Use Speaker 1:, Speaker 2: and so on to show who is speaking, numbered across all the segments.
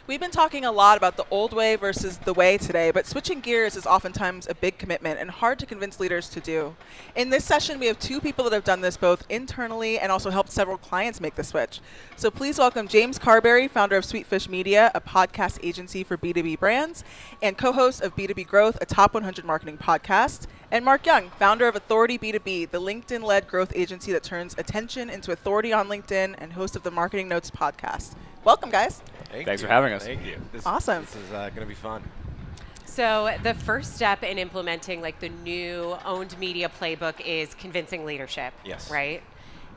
Speaker 1: We've been talking a lot about the old way versus the way today, but switching gears is oftentimes a big commitment and hard to convince leaders to do. In this session, we have two people that have done this both internally and also helped several clients make the switch. So please welcome James Carbury, founder of Sweetfish Media, a podcast agency for B2B brands, and co-host of B2B Growth, a top 100 marketing podcast, and Mark Jung, founder of Authority B2B, the LinkedIn-led growth agency that turns attention into authority on LinkedIn, and host of the Marketing Notes podcast. Welcome, guys.
Speaker 2: Thanks for having us.
Speaker 3: Thank you.
Speaker 1: Awesome.
Speaker 3: This is going to be fun.
Speaker 4: So the first step in implementing like the new owned media playbook is convincing leadership.
Speaker 3: Yes.
Speaker 4: Right?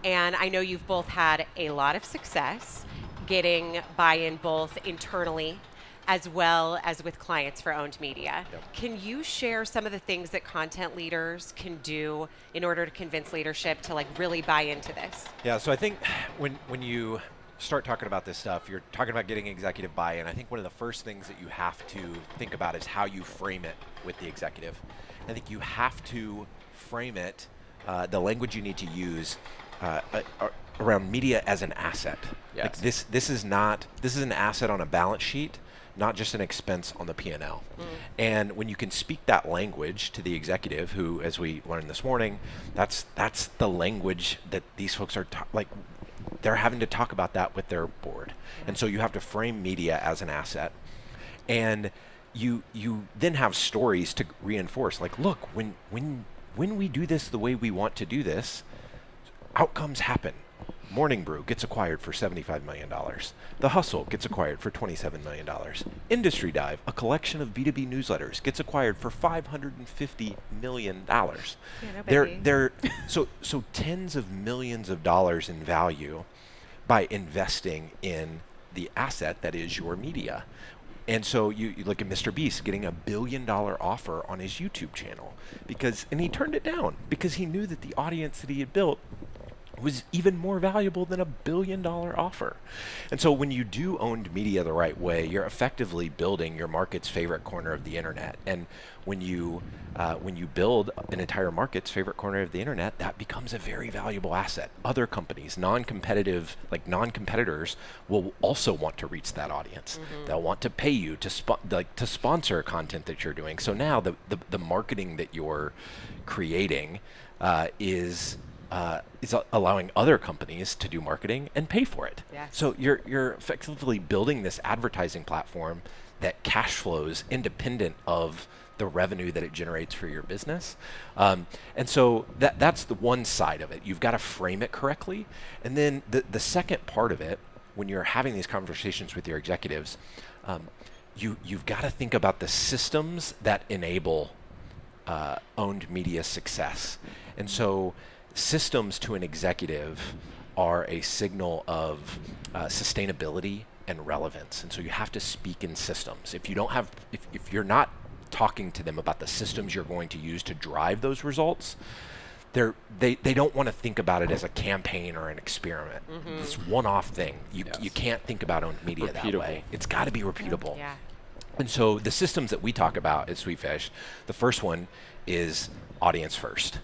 Speaker 4: And I know you've both had a lot of success getting buy-in both internally as well as with clients for owned media.
Speaker 3: Yep.
Speaker 4: Can you share some of the things that content leaders can do in order to convince leadership to like really buy into this?
Speaker 3: Yeah, so I think when you start talking about this stuff, you're talking about getting executive buy-in. I think one of the first things that you have to think about is how you frame it with the executive. I think you have to frame it, the language you need to use around media as an asset.
Speaker 2: Yes.
Speaker 3: Like this is an asset on a balance sheet, not just an expense on the P&L. And when you can speak that language to the executive, who, as we learned this morning, that's the language that these folks are they're having to talk about that with their board. And so you have to frame media as an asset. And you then have stories to reinforce, like, look, when we do this the way we want to do this, outcomes happen. Morning Brew gets acquired for $75 million. The Hustle gets acquired for $27 million. Industry Dive, a collection of B2B newsletters, gets acquired for $550 million. So tens of millions of dollars in value by investing in the asset that is your media. And so you look at Mr. Beast getting $1 billion offer on his YouTube channel and he turned it down because he knew that the audience that he had built was even more valuable than $1 billion offer. And so when you do owned media the right way, you're effectively building your market's favorite corner of the internet. And when you build an entire market's favorite corner of the internet, that becomes a very valuable asset. Other companies, non-competitors, will also want to reach that audience. They'll want to pay you to sponsor content that you're doing. So now the marketing that you're creating is allowing other companies to do marketing and pay for it.
Speaker 4: Yes.
Speaker 3: So you're effectively building this advertising platform that cash flows independent of the revenue that it generates for your business. And so that's the one side of it. You've got to frame it correctly. And then the second part of it, when you're having these conversations with your executives, you've got to think about the systems that enable owned media success. And so systems to an executive are a signal of sustainability and relevance. And so you have to speak in systems. If you're not talking to them about the systems you're going to use to drive those results, they don't want to think about it as a campaign or an experiment. This one-off thing. You can't think about owned media that way. It's got to be repeatable.
Speaker 4: Yeah.
Speaker 3: And so the systems that we talk about at Sweetfish, the first one is audience first.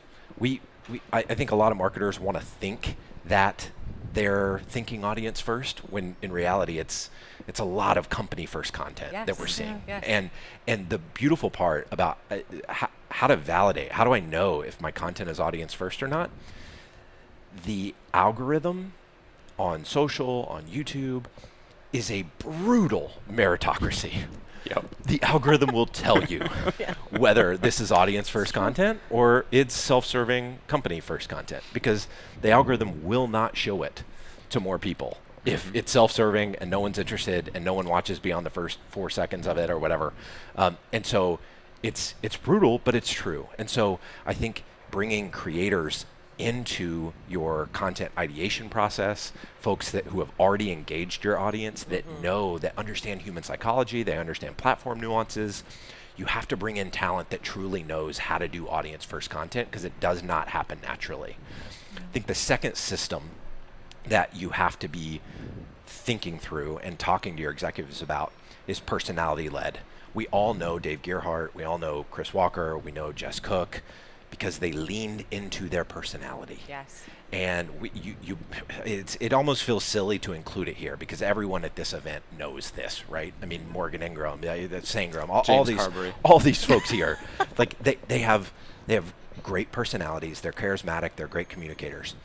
Speaker 3: I think a lot of marketers want to think that they're thinking audience first, when in reality it's a lot of company first content that we're seeing. And the beautiful part about how to validate, how do I know if my content is audience first or not? The algorithm on social, on YouTube, is a brutal meritocracy.
Speaker 2: Yep.
Speaker 3: The algorithm will tell you whether this is audience first content or it's self-serving company first content, because the algorithm will not show it to more people if it's self-serving and no one's interested and no one watches beyond the first 4 seconds of it or whatever. And so it's brutal, but it's true. And so I think bringing creators into your content ideation process, folks who have already engaged your audience, that understand human psychology, they understand platform nuances. You have to bring in talent that truly knows how to do audience first content, because it does not happen naturally. I think the second system that you have to be thinking through and talking to your executives about is personality led. We all know Dave Gerhardt, we all know Chris Walker, we know Jess Cook, because they leaned into their personality.
Speaker 4: Yes.
Speaker 3: And it almost feels silly to include it here because everyone at this event knows this, right? I mean, Morgan Ingram, Sangram, all these folks here, like they have great personalities. They're charismatic. They're great communicators.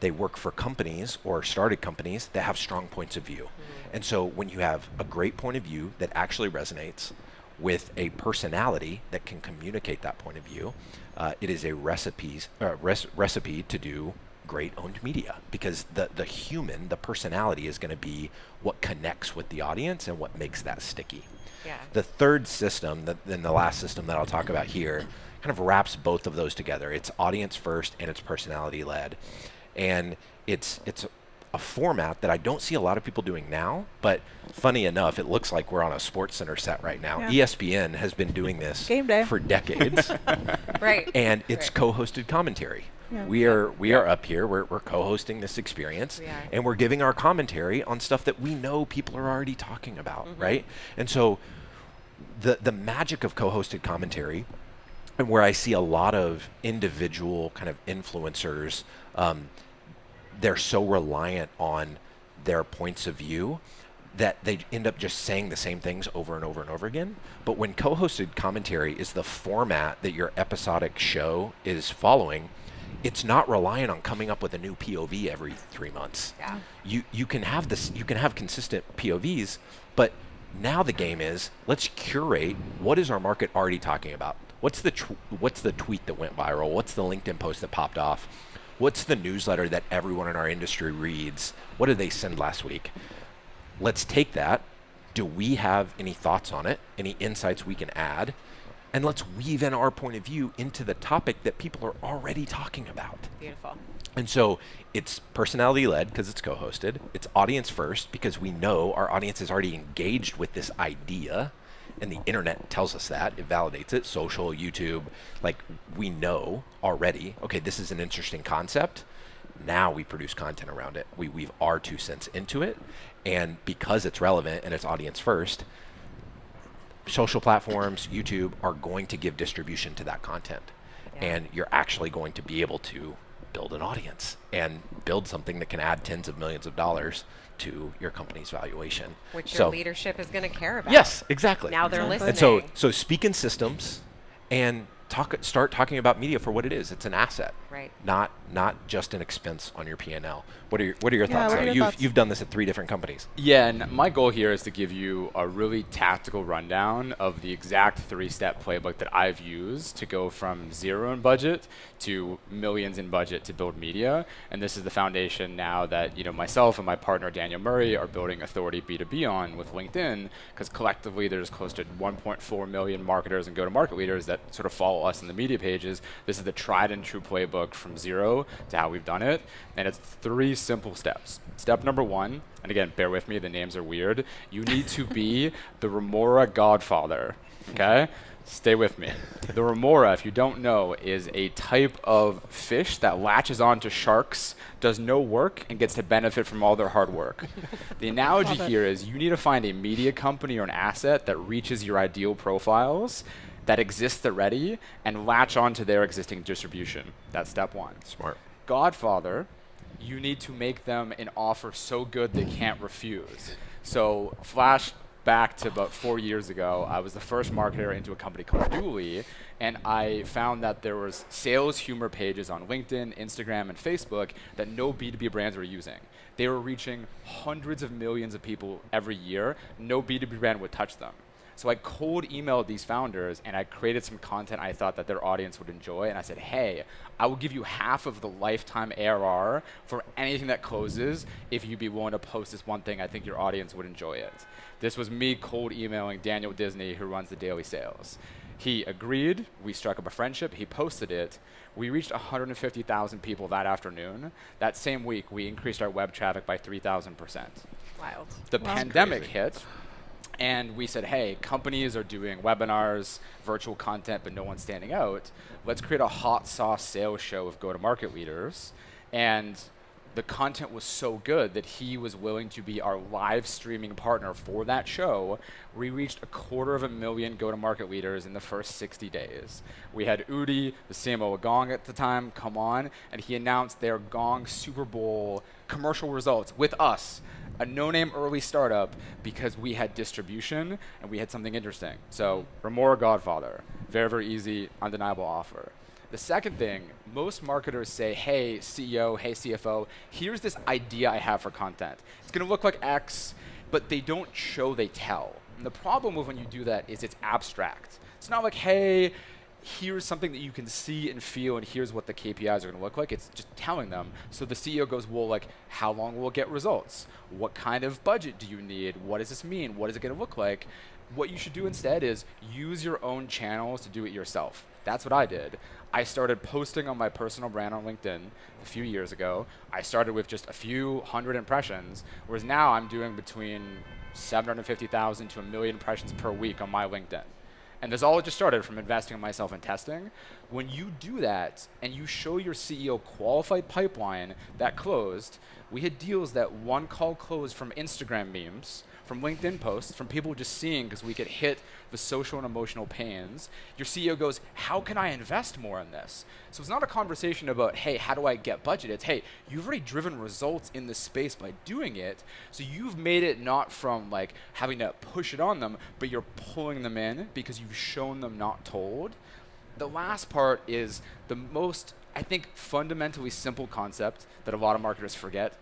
Speaker 3: They work for companies or started companies that have strong points of view. And so when you have a great point of view that actually resonates with a personality that can communicate that point of view, it is a recipe to do great owned media, because the human, the personality is going to be what connects with the audience and what makes that sticky.
Speaker 4: Yeah.
Speaker 3: The third system, then the last system that I'll talk about here, kind of wraps both of those together. It's audience first and it's personality led. And it's a format that I don't see a lot of people doing now, but funny enough, it looks like we're on a Sports Center set right now.
Speaker 1: Yeah.
Speaker 3: ESPN has been doing this
Speaker 1: Game day.
Speaker 3: for decades.
Speaker 4: Right.
Speaker 3: And it's co-hosted commentary.
Speaker 1: Yeah.
Speaker 3: We are up here, we're co-hosting this experience,
Speaker 4: We are.
Speaker 3: and we're giving our commentary on stuff that we know people are already talking about, right? And so the magic of co-hosted commentary, and where I see a lot of individual kind of influencers, they're so reliant on their points of view that they end up just saying the same things over and over and over again. But when co-hosted commentary is the format that your episodic show is following, it's not reliant on coming up with a new POV every 3 months.
Speaker 4: Yeah.
Speaker 3: You can have consistent POVs, but now the game is, let's curate what is our market already talking about. What's the tweet that went viral? What's the LinkedIn post that popped off? What's the newsletter that everyone in our industry reads? What did they send last week? Let's take that. Do we have any thoughts on it? Any insights we can add? And let's weave in our point of view into the topic that people are already talking about.
Speaker 4: Beautiful.
Speaker 3: And so it's personality led because it's co-hosted. It's audience first because we know our audience is already engaged with this idea, and the internet tells us that. It validates it. Social, YouTube, like we know already, okay, this is an interesting concept. Now we produce content around it. We weave our 2 cents into it. And because it's relevant and it's audience first, social platforms, YouTube are going to give distribution to that content.
Speaker 4: Yeah.
Speaker 3: And you're actually going to be able to build an audience and build something that can add tens of millions of dollars to your company's valuation.
Speaker 4: Which your leadership is going to care about.
Speaker 3: Yes, exactly.
Speaker 4: Now they're listening.
Speaker 3: And so speak in systems and start talking about media for what it is. It's an asset.
Speaker 4: Right.
Speaker 3: Not just an expense on your P&L. What are your
Speaker 1: Yeah,
Speaker 3: thoughts?
Speaker 1: what are your thoughts?
Speaker 3: You've done this at 3 different companies.
Speaker 2: Yeah, and my goal here is to give you a really tactical rundown of the exact 3-step playbook that I've used to go from 0 in budget to millions in budget to build media. And this is the foundation now that myself and my partner Daniel Murray are building Authority B2B on with LinkedIn, because collectively there's close to 1.4 million marketers and go-to-market leaders that sort of follow us in the media pages. This is the tried and true playbook from 0 to how we've done it. And it's 3 simple steps. Step number 1, and again, bear with me, the names are weird. You need to be the remora godfather, okay? Stay with me. The remora, if you don't know, is a type of fish that latches onto sharks, does no work, and gets to benefit from all their hard work. The analogy here is you need to find a media company or an asset that reaches your ideal profiles, that exists already, and latch onto their existing distribution. That's step 1.
Speaker 3: Smart.
Speaker 2: Godfather, you need to make them an offer so good they can't refuse. So flash back to about 4 years ago, I was the first marketer into a company called Dooley, and I found that there was sales humor pages on LinkedIn, Instagram, and Facebook that no B2B brands were using. They were reaching hundreds of millions of people every year. No B2B brand would touch them. So I cold emailed these founders and I created some content I thought that their audience would enjoy. And I said, hey, I will give you half of the lifetime ARR for anything that closes if you'd be willing to post this one thing. I think your audience would enjoy it. This was me cold emailing Daniel Disney, who runs the daily sales. He agreed. We struck up a friendship. He posted it. We reached 150,000 people that afternoon. That same week, we increased our web traffic by 3,000%.
Speaker 4: Wild.
Speaker 2: The pandemic hit. And we said, hey, companies are doing webinars, virtual content, but no one's standing out. Let's create a hot sauce sales show of go-to-market leaders. And the content was so good that he was willing to be our live streaming partner for that show. We reached 250,000 go-to-market leaders in the first 60 days. We had Udi, the CMO of Gong at the time, come on, and he announced their Gong Super Bowl commercial results with us, a no-name early startup, because we had distribution and we had something interesting. So Remora Godfather, very, very easy, undeniable offer. The second thing, most marketers say, hey, CEO, hey, CFO, here's this idea I have for content. It's going to look like X, but they don't show, they tell. And the problem with when you do that is it's abstract. It's not like, hey, here's something that you can see and feel, and here's what the KPIs are going to look like. It's just telling them. So the CEO goes, well, like, how long will it get results? What kind of budget do you need? What does this mean? What is it going to look like? What you should do instead is use your own channels to do it yourself. That's what I did. I started posting on my personal brand on LinkedIn a few years ago. I started with just a few hundred impressions, whereas now I'm doing between 750,000 to 1 million impressions per week on my LinkedIn. And this all just started from investing in myself and testing. When you do that and you show your CEO qualified pipeline that closed, we had deals that one call closed from Instagram memes, from LinkedIn posts, from people just seeing because we could hit the social and emotional pains. Your CEO goes, how can I invest more in this? So it's not a conversation about, hey, how do I get budget? It's, hey, you've already driven results in this space by doing it. So you've made it not from like having to push it on them, but you're pulling them in because you've shown them, not told. The last part is the most, I think, fundamentally simple concept that a lot of marketers forget.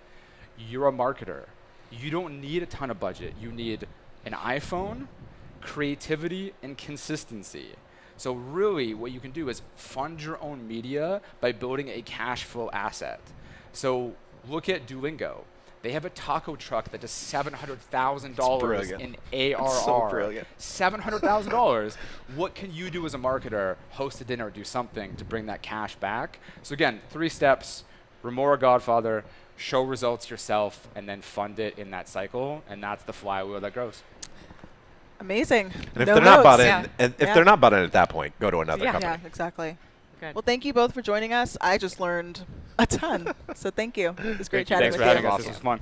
Speaker 2: You're a marketer. You don't need a ton of budget. You need an iPhone, creativity, and consistency. So really what you can do is fund your own media by building a cash flow asset. So look at Duolingo. They have a taco truck that does $700,000 in ARR.
Speaker 3: It's so brilliant.
Speaker 2: $700,000. What can you do as a marketer? Host a dinner, do something to bring that cash back. So again, 3 steps, Remora Godfather, show results yourself, and then fund it in that cycle, and that's the flywheel that grows.
Speaker 1: Amazing.
Speaker 3: And if
Speaker 1: No
Speaker 3: they're not
Speaker 1: notes.
Speaker 3: bought in, and if they're not bought in at that point, go to another company.
Speaker 1: Yeah, exactly.
Speaker 4: Good.
Speaker 1: Well, thank you both for joining us. I just learned a ton. So thank you. It was great chatting
Speaker 2: Thanks
Speaker 1: with
Speaker 2: for
Speaker 1: you.
Speaker 2: having us.
Speaker 3: Awesome.
Speaker 2: This was fun.